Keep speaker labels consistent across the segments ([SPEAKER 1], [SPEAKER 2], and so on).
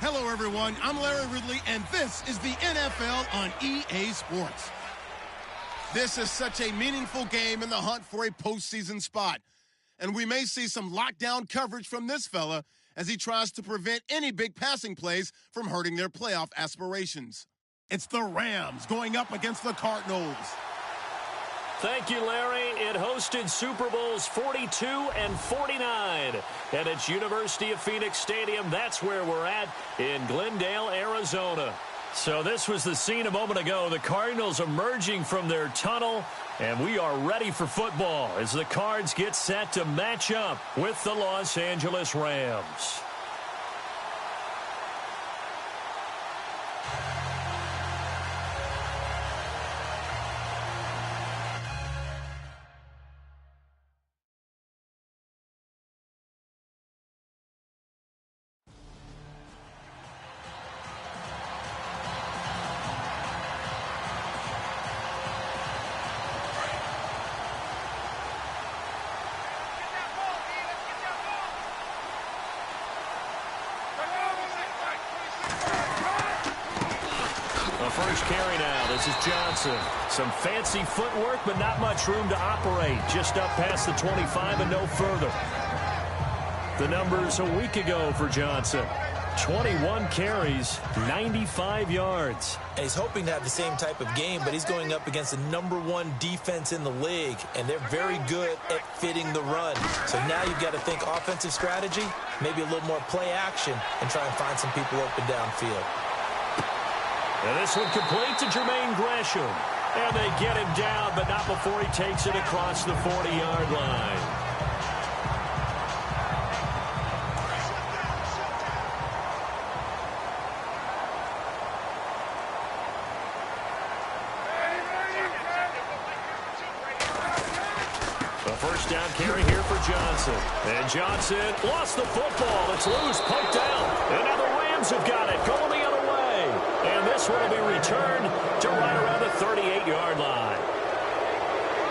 [SPEAKER 1] Hello, everyone. I'm Larry Ridley, and this is the NFL on EA Sports. This is such a meaningful game in the hunt for a postseason spot. And we may see some lockdown coverage from this fella as he tries to prevent any big passing plays from hurting their playoff aspirations. It's the Rams going up against the Cardinals.
[SPEAKER 2] Thank you, Larry. It hosted Super Bowls 42 and 49. And it's University of Phoenix Stadium. That's where we're at in Glendale, Arizona. So this was the scene a moment ago. The Cardinals emerging from their tunnel. And we are ready for football as the Cards get set to match up with the Los Angeles Rams. First carry now. This is Johnson. Some fancy footwork, but not much room to operate. Just up past the 25 and no further. The numbers a week ago for Johnson. 21 carries, 95 yards.
[SPEAKER 3] And he's hoping to have the same type of game, but he's going up against the #1 defense in the league, and they're very good at fitting the run. So now you've got to think offensive strategy, maybe a little more play action, and try and find some people open downfield.
[SPEAKER 2] And this one complete to Jermaine Gresham. And they get him down, but not before he takes it across the 40-yard line. A first down carry here for Johnson. And Johnson lost the football. It's loose, poked out. And now the Rams have got it, going the other way. And this one will be returned to right around the 38-yard line.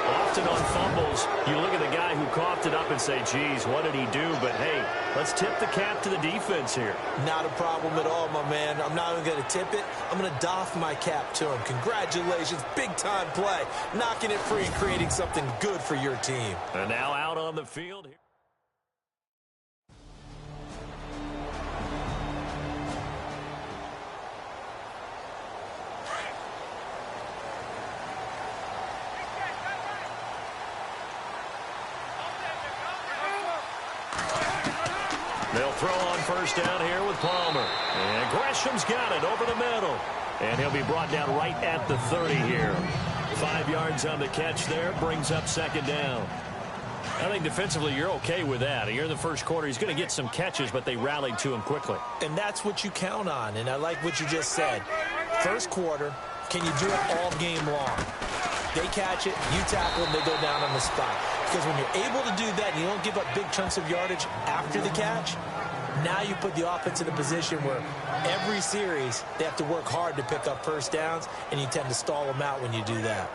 [SPEAKER 2] Often on fumbles, you look at the guy who coughed it up and say, geez, what did he do? But, hey, let's tip the cap to the defense here.
[SPEAKER 3] Not a problem at all, my man. I'm not even going to tip it. I'm going to doff my cap to him. Congratulations, big-time play. Knocking it free and creating something good for your team.
[SPEAKER 2] And now out on the field here. They'll throw on first down here with Palmer. And Gresham's got it over the middle. And he'll be brought down right at the 30 here. 5 yards on the catch there. Brings up second down. I think defensively you're okay with that. Here in the first quarter, he's going to get some catches, but they rallied to him quickly.
[SPEAKER 3] And that's what you count on. And I like what you just said. First quarter, can you do it all game long? They catch it, you tackle them, they go down on the spot. Because when you're able to do that and you don't give up big chunks of yardage after the catch, now you put the offense in a position where every series they have to work hard to pick up first downs, and you tend to stall them out when you do that.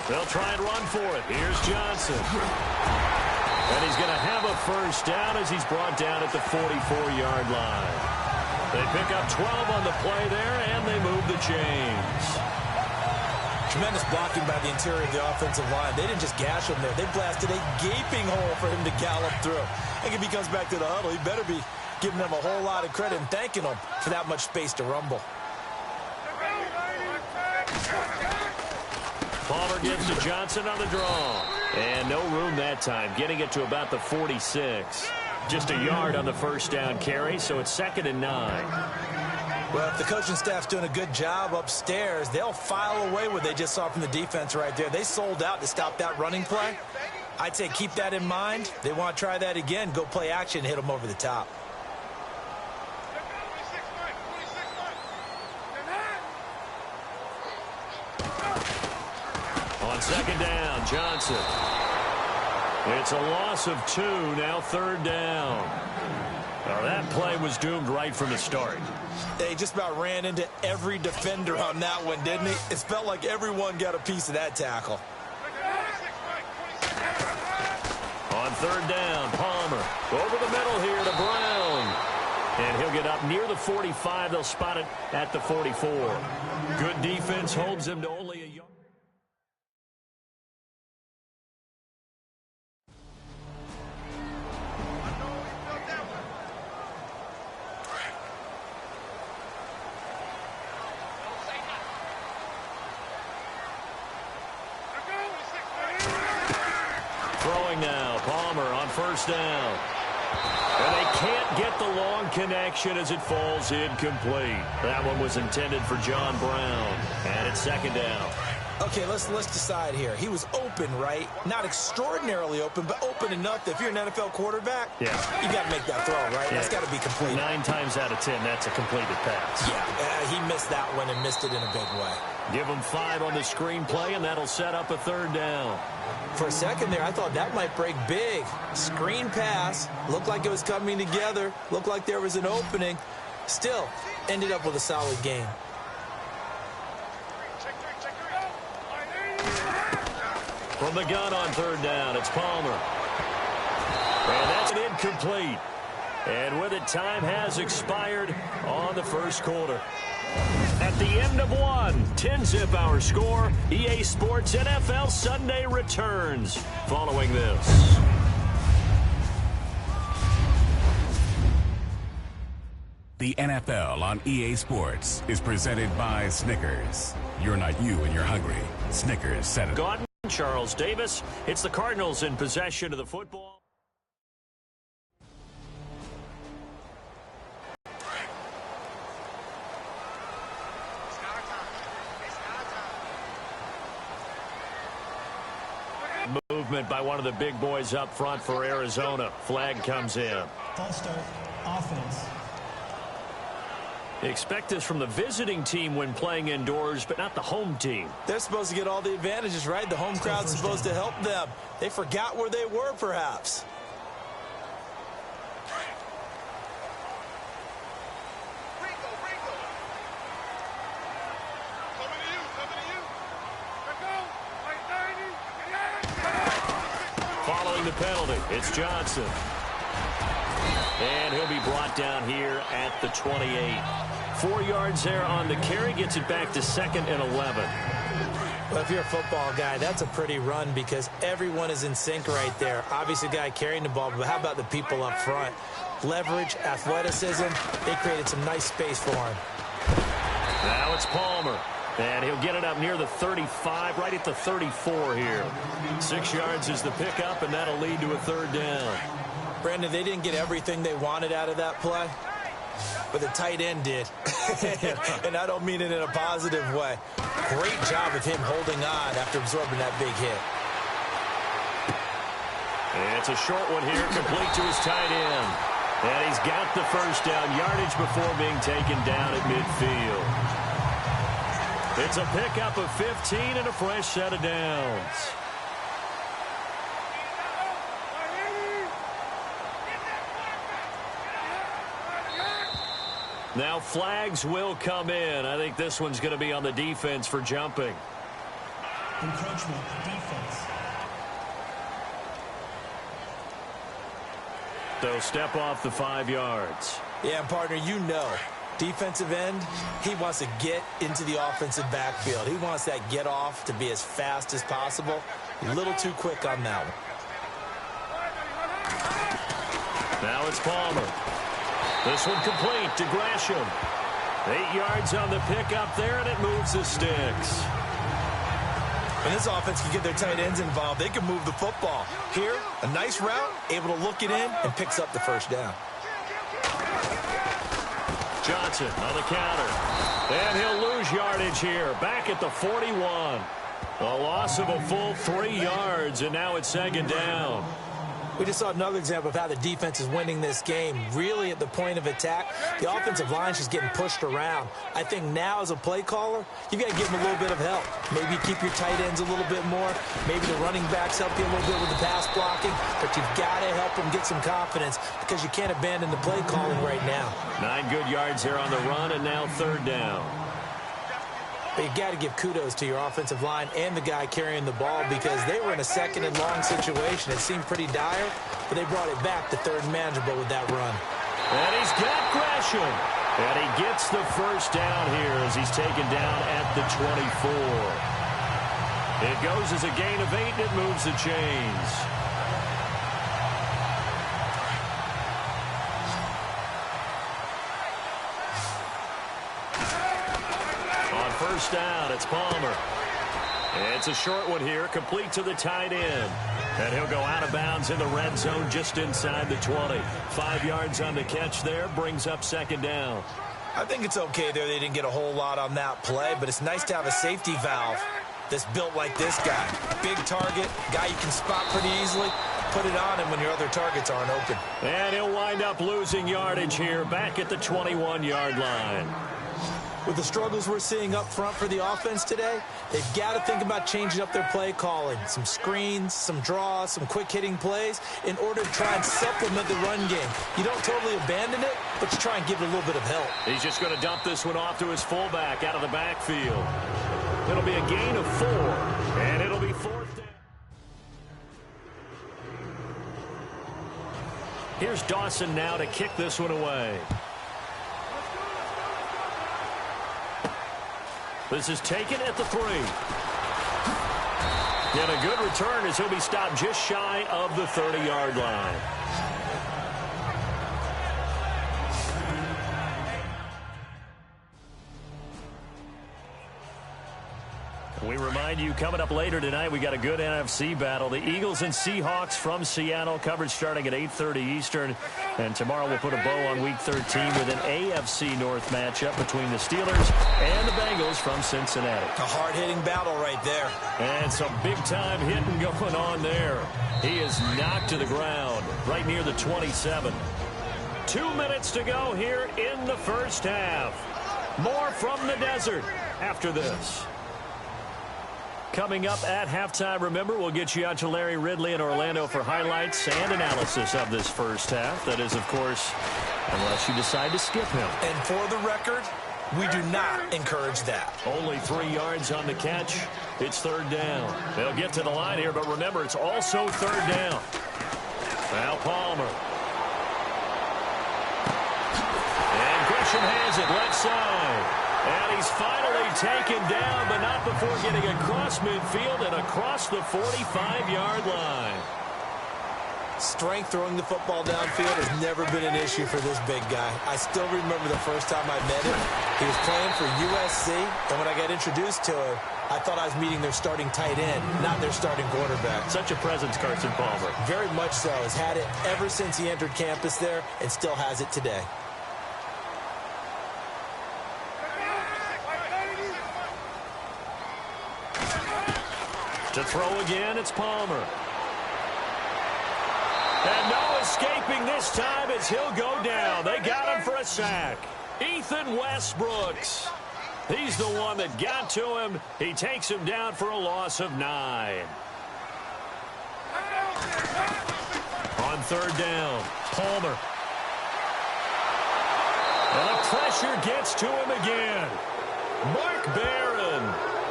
[SPEAKER 2] They'll try and run for it. Here's Johnson. And he's going to have a first down as he's brought down at the 44-yard line. They pick up 12 on the play there, and they move the chains.
[SPEAKER 3] Tremendous blocking by the interior of the offensive line. They didn't just gash him there. They blasted a gaping hole for him to gallop through. And if he comes back to the huddle, he better be giving them a whole lot of credit and thanking them for that much space to rumble.
[SPEAKER 2] Palmer gives to Johnson on the draw. And no room that time, getting it to about the 46. Just a yard on the first down carry, so it's 2nd and 9.
[SPEAKER 3] Well, if the coaching staff's doing a good job upstairs, they'll file away what they just saw from the defense right there. They sold out to stop that running play. I'd say keep that in mind. They want to try that again, go play action, hit them over the top.
[SPEAKER 2] second down, Johnson. It's a loss of 2, now third down. Now that play was doomed right from the start.
[SPEAKER 3] They just about ran into every defender on that one, didn't he? It felt like everyone got a piece of that tackle.
[SPEAKER 2] On third down, Palmer over the middle here to Brown. And he'll get up near the 45. They'll spot it at the 44. Good defense holds him to only a yard. Throwing now, Palmer on first down. And they can't get the long connection as it falls incomplete. That one was intended for John Brown. And it's second down.
[SPEAKER 3] Okay, let's decide here. He was open, right? Not extraordinarily open, but open enough that if you're an NFL quarterback, you got to make that throw, right? Yeah. That's got to be complete.
[SPEAKER 2] 9 times out of 10, that's a completed pass.
[SPEAKER 3] Yeah, he missed that one and missed it in a big way.
[SPEAKER 2] Give him 5 on the screenplay, and that'll set up a third down.
[SPEAKER 3] For a second there, I thought that might break big. Screen pass. Looked like it was coming together. Looked like there was an opening. Still, ended up with a solid game.
[SPEAKER 2] From the gun on third down, it's Palmer. And that's an incomplete. And with it, time has expired on the first quarter. At the end of 1, 10-zip our score. EA Sports NFL Sunday returns following this.
[SPEAKER 4] The NFL on EA Sports is presented by Snickers. You're not you and you're hungry. Snickers set it.
[SPEAKER 2] Gordon, Charles Davis. It's the Cardinals in possession of the football. Movement by one of the big boys up front for Arizona. Flag comes in.
[SPEAKER 5] False start, offense.
[SPEAKER 2] Expect this from the visiting team when playing indoors, but not the home team.
[SPEAKER 3] They're supposed to get all the advantages, right? The home crowd's supposed to help them. They forgot where they were, perhaps.
[SPEAKER 2] Following the penalty, it's Johnson. And he'll be brought down here at the 28. 4 yards there on the carry, gets it back to 2nd and 11.
[SPEAKER 3] Well, if you're a football guy, that's a pretty run because everyone is in sync right there. Obviously, the guy carrying the ball, but how about the people up front? Leverage, athleticism, they created some nice space for him.
[SPEAKER 2] Now it's Palmer. And he'll get it up near the 35, right at the 34 here. 6 yards is the pickup, and that'll lead to a third down.
[SPEAKER 3] Brandon, they didn't get everything they wanted out of that play, but the tight end did. And I don't mean it in a positive way. Great job of him holding on after absorbing that big hit.
[SPEAKER 2] And it's a short one here, complete to his tight end. And he's got the first down, yardage before being taken down at midfield. It's a pickup of 15 and a fresh set of downs. Now flags will come in. I think this one's going to be on the defense for jumping.
[SPEAKER 5] Encroachment, defense.
[SPEAKER 2] They'll step off the 5 yards.
[SPEAKER 3] Yeah, partner, you know. Defensive end, he wants to get into the offensive backfield. He wants that get off to be as fast as possible. A little too quick on that one.
[SPEAKER 2] Now it's Palmer. This one complete to Gresham. 8 yards on the pickup there, and it moves the sticks.
[SPEAKER 3] When this offense can get their tight ends involved, they can move the football. Here, a nice route, able to look it in, and picks up the first down.
[SPEAKER 2] Johnson on the counter. And he'll lose yardage here. Back at the 41. A loss of a full 3 yards, and now it's second down.
[SPEAKER 3] We just saw another example of how the defense is winning this game. Really at the point of attack, the offensive line is just getting pushed around. I think now as a play caller, you've got to give them a little bit of help. Maybe keep your tight ends a little bit more. Maybe the running backs help you a little bit with the pass blocking. But you've got to help them get some confidence because you can't abandon the play calling right now. 9 good yards here on the run, and now 3rd down. But you've got to give kudos to your offensive line and the guy carrying the ball because they were in a 2nd and long situation. It seemed pretty dire, but they brought it back to 3rd and manageable with that run.
[SPEAKER 2] And he's got Gresham. And he gets the 1st down here as he's taken down at the 24. It goes as a gain of 8, and it moves the chains. First down, it's Palmer. It's a short one here, complete to the tight end. And he'll go out of bounds in the red zone just inside the 20. 5 yards on the catch there, brings up 2nd down.
[SPEAKER 3] I think it's okay there. They didn't get a whole lot on that play, but it's nice to have a safety valve that's built like this guy. Big target, guy you can spot pretty easily. Put it on him when your other targets aren't open.
[SPEAKER 2] And he'll wind up losing yardage here back at the 21-yard line.
[SPEAKER 3] With the struggles we're seeing up front for the offense today, they've got to think about changing up their play calling. Some screens, some draws, some quick-hitting plays in order to try and supplement the run game. You don't totally abandon it, but you try and give it a little bit of help.
[SPEAKER 2] He's just going to dump this one off to his fullback out of the backfield. It'll be a gain of 4, and it'll be 4th down. Here's Dawson now to kick this one away. This is taken at the 3. And a good return as he'll be stopped just shy of the 30-yard line. We remind you, coming up later tonight, we got a good NFC battle. The Eagles and Seahawks from Seattle, coverage starting at 8:30 Eastern. And tomorrow we'll put a bow on Week 13 with an AFC North matchup between the Steelers and the Bengals from Cincinnati.
[SPEAKER 3] A hard-hitting battle right there.
[SPEAKER 2] And some big-time hitting going on there. He is knocked to the ground right near the 27. 2 minutes to go here in the first half. More from the desert after this. Coming up at halftime, remember, we'll get you out to Larry Ridley in Orlando for highlights and analysis of this first half. That is, of course, unless you decide to skip him.
[SPEAKER 3] And for the record, we do not encourage that.
[SPEAKER 2] Only 3 yards on the catch. It's 3rd down. They'll get to the line here, but remember, it's also 3rd down. Now Palmer. And Gresham has it left side. And he's finally taken down, but not before getting across midfield and across the 45-yard line.
[SPEAKER 3] Strength throwing the football downfield has never been an issue for this big guy. I still remember the first time I met him. He was playing for USC, and when I got introduced to him, I thought I was meeting their starting tight end, not their starting quarterback.
[SPEAKER 2] Such a presence, Carson Palmer.
[SPEAKER 3] Very much so. Has had it ever since he entered campus there and still has it today.
[SPEAKER 2] To throw again, it's Palmer. And no escaping this time as he'll go down. They got him for a sack. Ethan Westbrooks. He's the one that got to him. He takes him down for a loss of 9. On 3rd down, Palmer. And the pressure gets to him again. Mark Barron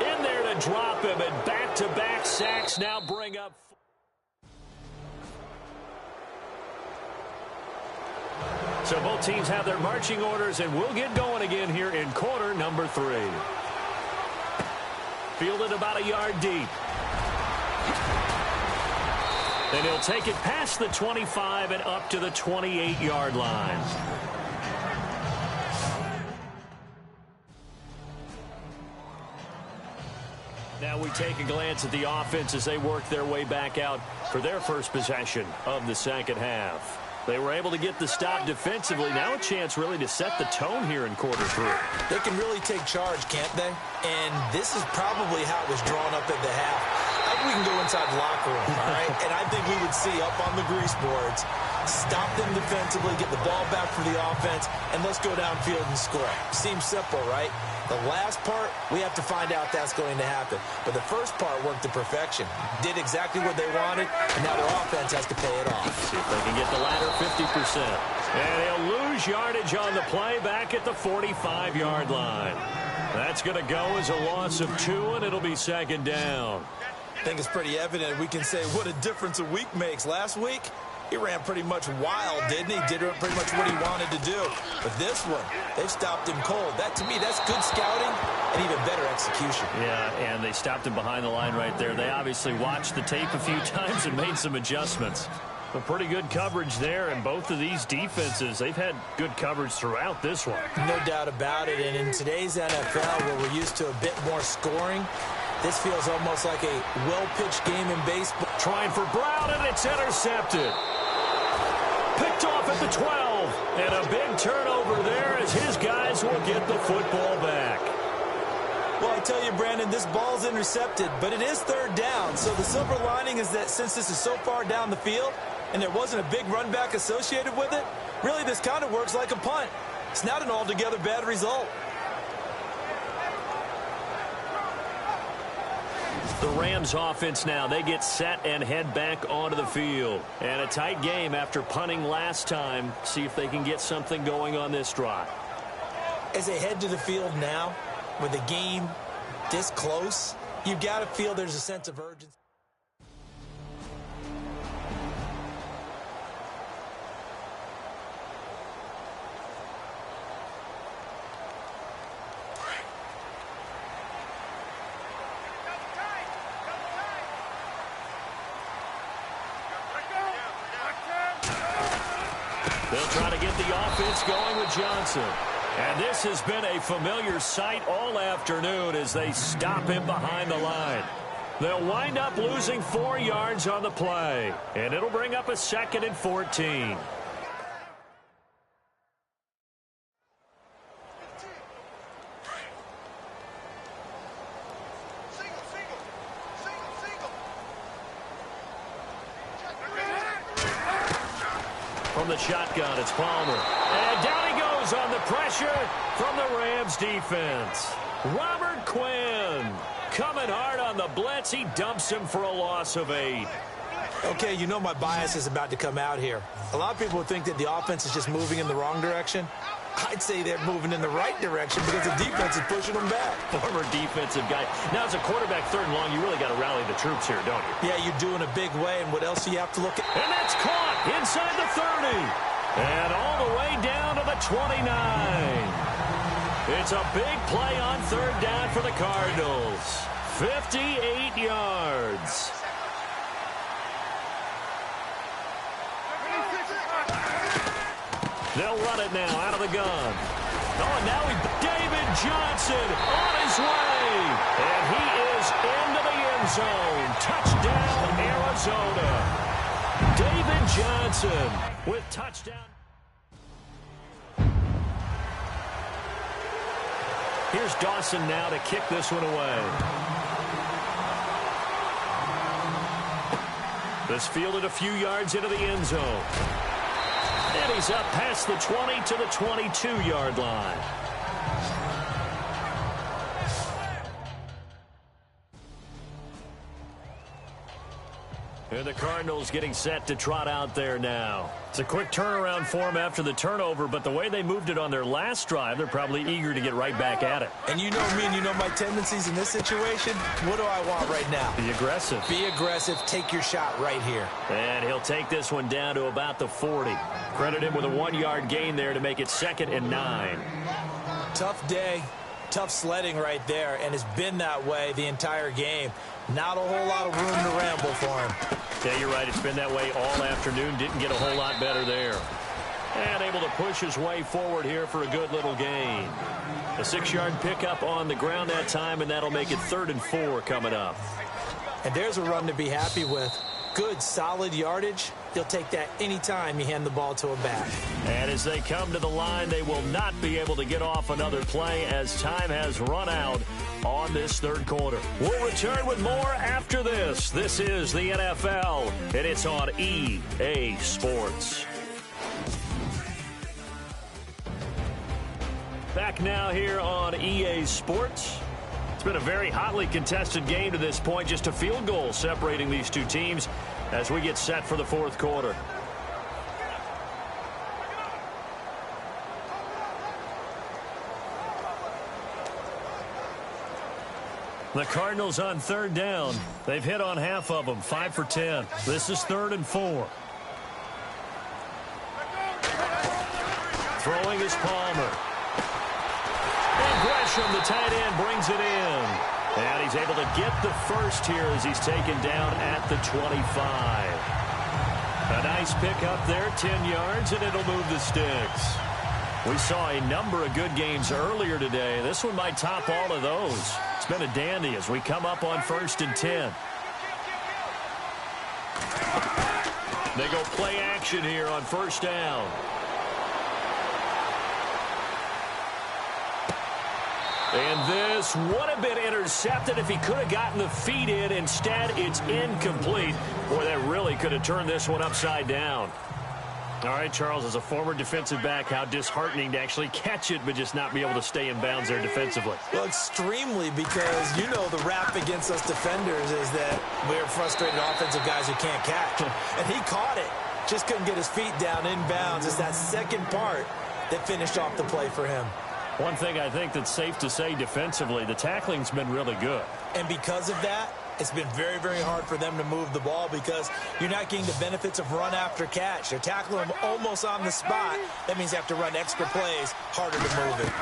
[SPEAKER 2] in there to drop him, and back-to-back sacks now bring up. So both teams have their marching orders, and we'll get going again here in quarter number 3. Fielded about a yard deep. And he'll take it past the 25 and up to the 28-yard line. Now we take a glance at the offense as they work their way back out for their first possession of the second half. They were able to get the stop defensively. Now a chance really to set the tone here in quarter 3.
[SPEAKER 3] They can really take charge, can't they? And this is probably how it was drawn up at the half. I we can go inside the locker room, all right? And I think we would see up on the grease boards, stop them defensively, get the ball back for the offense, and let's go downfield and score. Seems simple, right? The last part, we have to find out that's going to happen. But the first part worked to perfection. Did exactly what they wanted, and now their offense has to pay it off.
[SPEAKER 2] See if they can get the latter 50%. And he'll lose yardage on the play back at the 45-yard line. That's going to go as a loss of 2, and it'll be second down.
[SPEAKER 3] I think it's pretty evident. We can say what a difference a week makes. Last week, he ran pretty much wild, didn't he? Did pretty much what he wanted to do. But this one, they've stopped him cold. That, to me, that's good scouting and even better execution.
[SPEAKER 2] Yeah, and they stopped him behind the line right there. They obviously watched the tape a few times and made some adjustments. But pretty good coverage there, and both of these defenses, they've had good coverage throughout this one.
[SPEAKER 3] No doubt about it. And in today's NFL, where we're used to a bit more scoring, this feels almost like a well-pitched game in baseball.
[SPEAKER 2] Trying for Brown, and it's intercepted. Picked off at the 12. And a big turnover there as his guys will get the football back.
[SPEAKER 3] Well, I tell you, Brandon, this ball's intercepted, but it is third down. So the silver lining is that since this is so far down the field and there wasn't a big run back associated with it, really this kind of works like a punt. It's not an altogether bad result.
[SPEAKER 2] The Rams offense now, they get set and head back onto the field. And a tight game after punting last time. See if they can get something going on this drive.
[SPEAKER 3] As they head to the field now, with the game this close, you've got to feel there's a sense of urgency.
[SPEAKER 2] They'll try to get the offense going with Johnson. And this has been a familiar sight all afternoon as they stop him behind the line. They'll wind up losing 4 yards on the play. And it'll bring up a 2nd and 14. From the shotgun, it's Palmer. And down he goes on the pressure from the Rams defense. Robert Quinn coming hard on the blitz. He dumps him for a loss of 8.
[SPEAKER 3] Okay, you know my bias is about to come out here. A lot of people would think that the offense is just moving in the wrong direction. I'd say they're moving in the right direction because the defense is pushing them back.
[SPEAKER 2] Former defensive guy. Now, as a quarterback, 3rd and long, you really got to rally the troops here, don't you?
[SPEAKER 3] Yeah, you do in a big way, and what else do you have to look at?
[SPEAKER 2] And that's caught inside the 30. And all the way down to the 29. It's a big play on 3rd down for the Cardinals. 58 yards. They'll run it now out of the gun. Oh, and now David Johnson on his way. And he is into the end zone. Touchdown, Arizona. David Johnson with touchdown. Here's Dawson now to kick this one away. This fielded a few yards into the end zone. And he's up past the 20 to the 22-yard line. And the Cardinals getting set to trot out there now. It's a quick turnaround for them after the turnover, but the way they moved it on their last drive, they're probably eager to get right back at it.
[SPEAKER 3] And you know me and you know my tendencies in this situation. What do I want right now?
[SPEAKER 2] Be aggressive.
[SPEAKER 3] Be aggressive. Take your shot right here.
[SPEAKER 2] And he'll take this one down to about the 40. Credit him with a 1-yard gain there to make it 2nd and 9.
[SPEAKER 3] Tough day. Tough sledding right there, and it's been that way the entire game. Not a whole lot of room to ramble for him.
[SPEAKER 2] Yeah, you're right. It's been that way all afternoon. Didn't get a whole lot better there. And able to push his way forward here for a good little gain. A 6-yard pickup on the ground that time, and that'll make it 3rd and 4 coming up.
[SPEAKER 3] And there's a run to be happy with. Good, solid yardage. They'll take that anytime you hand the ball to a back.
[SPEAKER 2] And as they come to the line, they will not be able to get off another play as time has run out on this third quarter. We'll return with more after this. This is the NFL, and it's on EA Sports. Back now here on EA Sports. It's been a very hotly contested game to this point. Just a field goal separating these two teams as we get set for the fourth quarter. The Cardinals on third down. They've hit on half of them, 5 for 10. This is 3rd and 4. Throwing is Palmer. And Gresham, the tight end, brings it in. And he's able to get the first here as he's taken down at the 25. A nice pick up there, 10 yards, and it'll move the sticks. We saw a number of good games earlier today. This one might top all of those. It's been a dandy as we come up on 1st and 10. They go play action here on 1st down. And this would have been intercepted if he could have gotten the feet in. Instead, it's incomplete. Boy, that really could have turned this one upside down. All right, Charles, as a former defensive back, how disheartening to actually catch it but just not be able to stay in bounds there defensively.
[SPEAKER 3] Well, extremely, because you know the rap against us defenders is that we're frustrated offensive guys who can't catch. And he caught it, just couldn't get his feet down in bounds. It's that second part that finished off the play for him.
[SPEAKER 2] One thing I think that's safe to say defensively, the tackling's been really good.
[SPEAKER 3] And because of that, it's been very, very hard for them to move the ball because you're not getting the benefits of run after catch. They're tackling them almost on the spot. That means they have to run extra plays, harder to move it.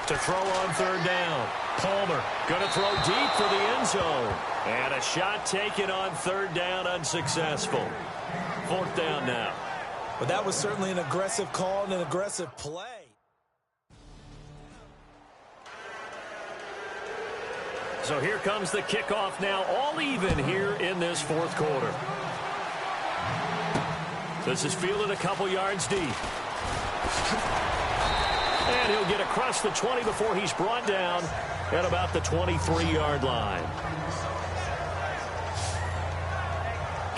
[SPEAKER 2] To throw on 3rd down. Palmer going to throw deep for the end zone. And a shot taken on 3rd down, unsuccessful. 4th down now.
[SPEAKER 3] But that was certainly an aggressive call and an aggressive play.
[SPEAKER 2] So here comes the kickoff now, all even here in this 4th quarter. This is fielded a couple yards deep. And he'll get across the 20 before he's brought down at about the 23-yard line.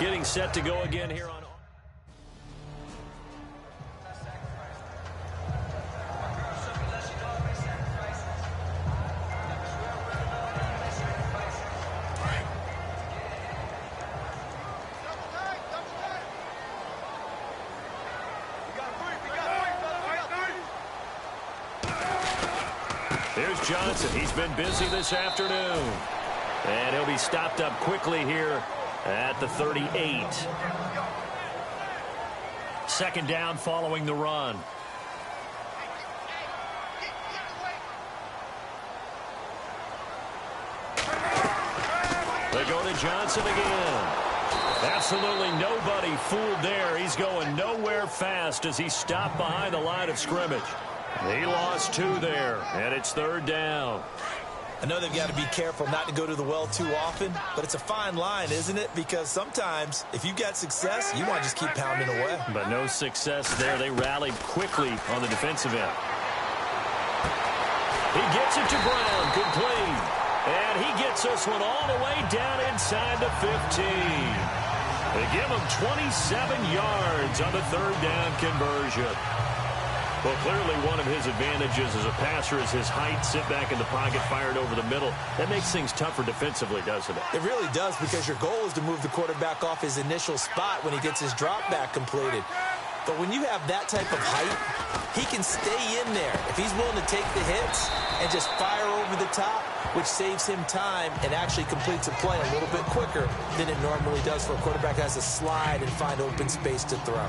[SPEAKER 2] Getting set to go again here on. Here's Johnson. He's been busy this afternoon. And he'll be stopped up quickly here at the 38. 2nd down following the run. They go to Johnson again. Absolutely nobody fooled there. He's going nowhere fast as he's stopped behind the line of scrimmage. He lost 2 there, and it's 3rd down.
[SPEAKER 3] I know they've got to be careful not to go to the well too often, but it's a fine line, isn't it? Because sometimes, if you got success, you want to just keep pounding away.
[SPEAKER 2] But no success there. They rallied quickly on the defensive end. He gets it to Brown, complete. And he gets this one all the way down inside the 15. They give him 27 yards on the 3rd down conversion. Well, clearly one of his advantages as a passer is his height. Sit back in the pocket, fired over the middle. That makes things tougher defensively, doesn't it?
[SPEAKER 3] It really does, because your goal is to move the quarterback off his initial spot when he gets his drop back completed. But when you have that type of height, he can stay in there if he's willing to take the hits and just fire over the top, which saves him time and actually completes a play a little bit quicker than it normally does for a quarterback that has to slide and find open space to throw.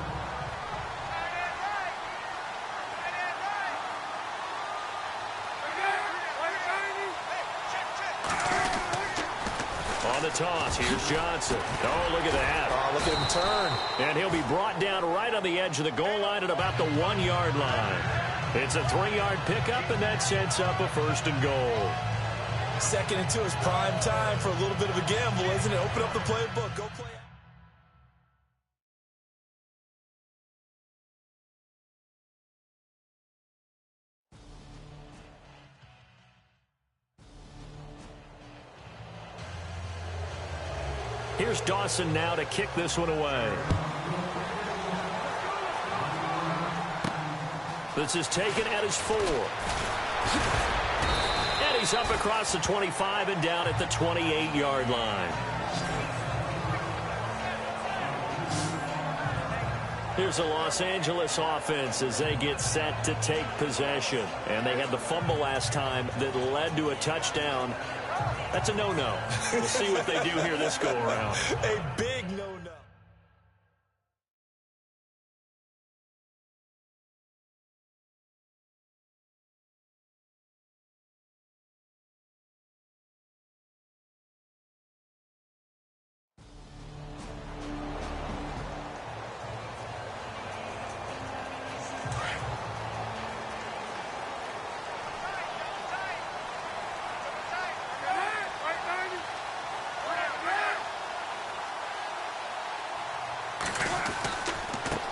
[SPEAKER 2] On the toss, here's Johnson. Oh, look at that.
[SPEAKER 3] Oh, look at him turn.
[SPEAKER 2] And he'll be brought down right on the edge of the goal line at about the 1-yard line. It's a 3-yard pickup, and that sets up a 1st and goal.
[SPEAKER 3] 2nd and 2 is prime time for a little bit of a gamble, isn't it? Open up the playbook. Go play.
[SPEAKER 2] Here's Dawson now to kick this one away. This is taken at his 4. And he's up across the 25 and down at the 28-yard line. Here's the Los Angeles offense as they get set to take possession. And they had the fumble last time that led to a touchdown. That's a no-no. We'll see what they do here this go-around.
[SPEAKER 3] A big no-no.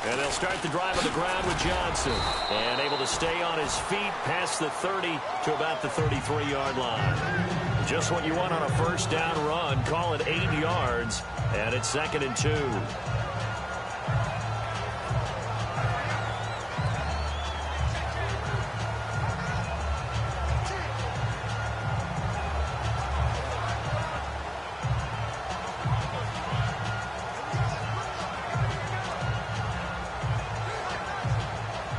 [SPEAKER 2] And they'll start the drive on the ground with Johnson. And able to stay on his feet past the 30 to about the 33-yard line. Just what you want on a first down run. Call it 8 yards. And it's 2nd and 2.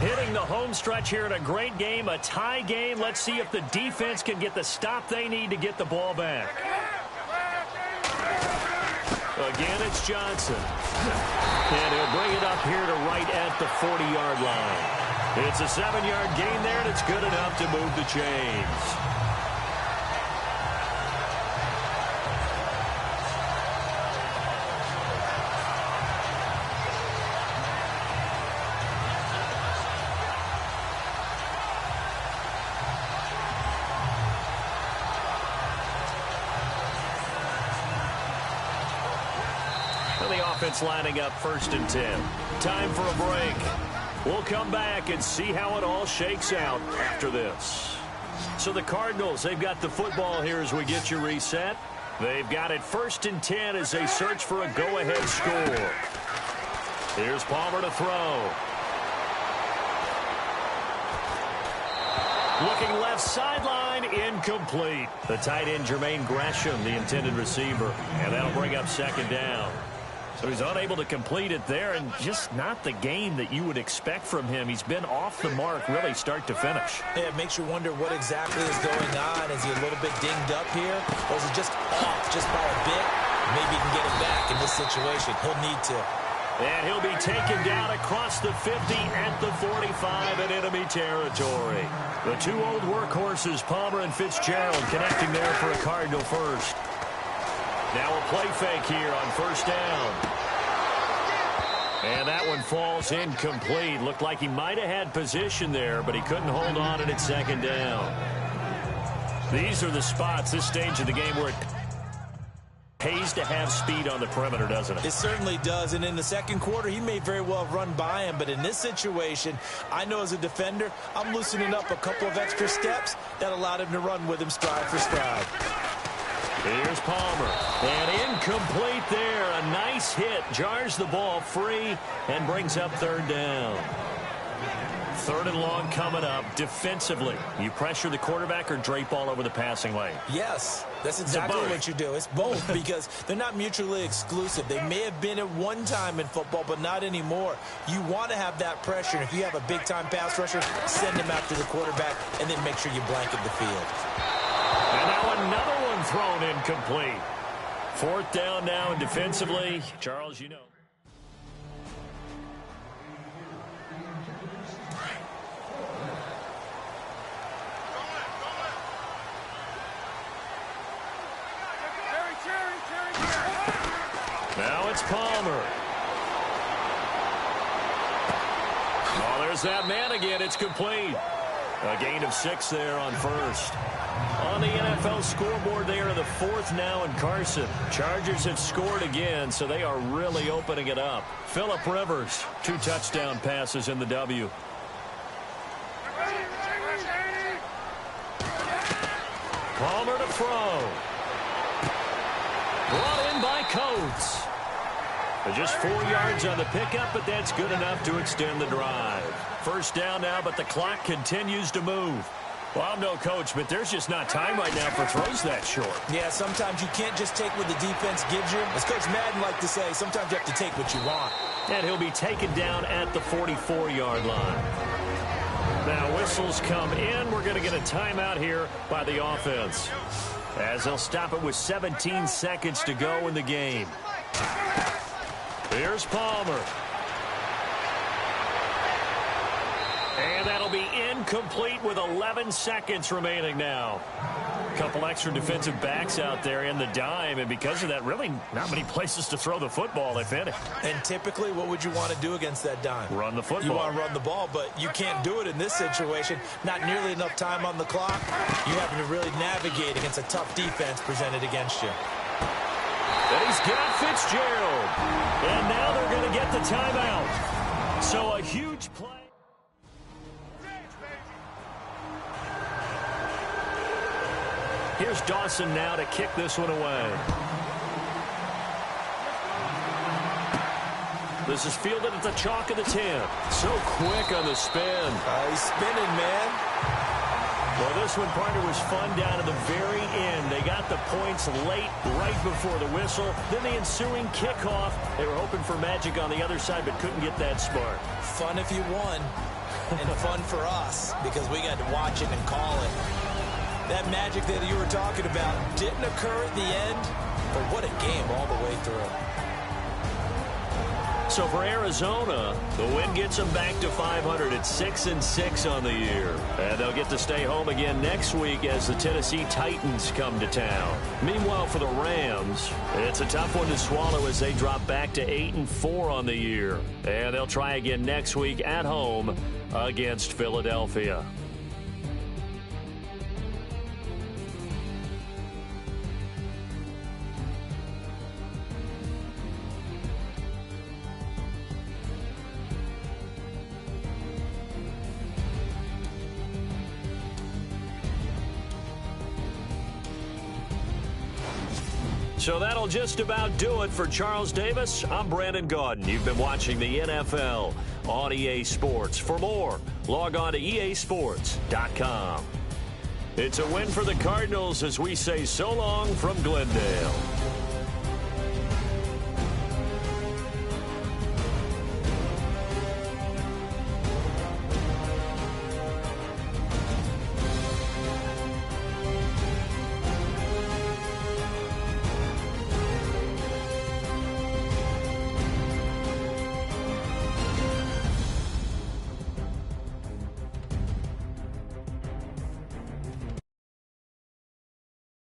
[SPEAKER 2] Hitting the home stretch here in a great game, a tie game. Let's see if the defense can get the stop they need to get the ball back. Again, it's Johnson. And he'll bring it up here to right at the 40-yard line. It's a 7-yard gain there, and it's good enough to move the chains. Offense lining up 1st and 10. Time for a break. We'll come back and see how it all shakes out after this. So the Cardinals, they've got the football here as we get you reset. They've got it 1st and 10 as they search for a go-ahead score. Here's Palmer to throw. Looking left sideline, incomplete. The tight end, Jermaine Gresham, the intended receiver. And that'll bring up 2nd down. So he's unable to complete it there, and just not the game that you would expect from him. He's been off the mark really start to finish.
[SPEAKER 3] Yeah, it makes you wonder what exactly is going on. Is he a little bit dinged up here, or is he just off just by a bit? Maybe he can get it back in this situation. He'll need to.
[SPEAKER 2] And he'll be taken down across the 50 at the 45 in enemy territory. The two old workhorses, Palmer and Fitzgerald, connecting there for a Cardinal first. Now a play fake here on 1st down. And that one falls incomplete. Looked like he might have had position there, but he couldn't hold on and it's 2nd down. These are the spots, this stage of the game, where it pays to have speed on the perimeter, doesn't it?
[SPEAKER 3] It certainly does, and in the 2nd quarter, he may very well run by him, but in this situation, I know as a defender, I'm loosening up a couple of extra steps that allowed him to run with him stride for stride.
[SPEAKER 2] Here's Palmer, and incomplete there. A nice hit, jars the ball free, and brings up 3rd down. 3rd and long coming up. Defensively, you pressure the quarterback or drape all over the passing lane?
[SPEAKER 3] Yes, that's exactly what you do. It's both because they're not mutually exclusive. They may have been at one time in football, but not anymore. You want to have that pressure. And if you have a big-time pass rusher, send him out to the quarterback, and then make sure you blanket the field.
[SPEAKER 2] And now another one thrown incomplete. 4th down now, and defensively, Charles, you know. Now it's Palmer. Oh, there's that man again. It's complete. A gain of 6 there on 1st. On the NFL scoreboard, they are the 4th now in Carson. Chargers have scored again, so they are really opening it up. Phillip Rivers, 2 touchdown passes in the W. Palmer to throw. Brought in by Colts. Just 4 yards on the pickup, but that's good enough to extend the drive. First down now, but the clock continues to move. Well, I'm no coach, but there's just not time right now for throws that short.
[SPEAKER 3] Yeah, sometimes you can't just take what the defense gives you. As Coach Madden liked to say, sometimes you have to take what you want.
[SPEAKER 2] And he'll be taken down at the 44-yard line. Now, whistles come in. We're going to get a timeout here by the offense, as they'll stop it with 17 seconds to go in the game. Here's Palmer. And that'll be incomplete with 11 seconds remaining now. A couple extra defensive backs out there in the dime, and because of that, really not many places to throw the football, if any.
[SPEAKER 3] And typically, what would you want to do against that dime?
[SPEAKER 2] Run the football.
[SPEAKER 3] You want to run the ball, but you can't do it in this situation. Not nearly enough time on the clock. You having to really navigate against a tough defense presented against you.
[SPEAKER 2] And he's got Fitzgerald. And now they're going to get the timeout. So a huge play. Here's Dawson now to kick this one away. This is fielded at the chalk of the 10. So quick on the spin.
[SPEAKER 3] He's spinning, man.
[SPEAKER 2] Well, this one, partner, was fun down to the very end. They got the points late, right before the whistle. Then the ensuing kickoff. They were hoping for magic on the other side, but couldn't get that spark.
[SPEAKER 3] Fun if you won, and fun for us, because we got to watch it and call it. That magic that you were talking about didn't occur at the end, but what a game all the way through.
[SPEAKER 2] So for Arizona, the win gets them back to 500 at 6-6 on the year. And they'll get to stay home again next week as the Tennessee Titans come to town. Meanwhile, for the Rams, it's a tough one to swallow as they drop back to 8-4 on the year. And they'll try again next week at home against Philadelphia. So that'll just about do it for Charles Davis. I'm Brandon Gaudin. You've been watching the NFL on EA Sports. For more, log on to easports.com. It's a win for the Cardinals as we say so long from Glendale.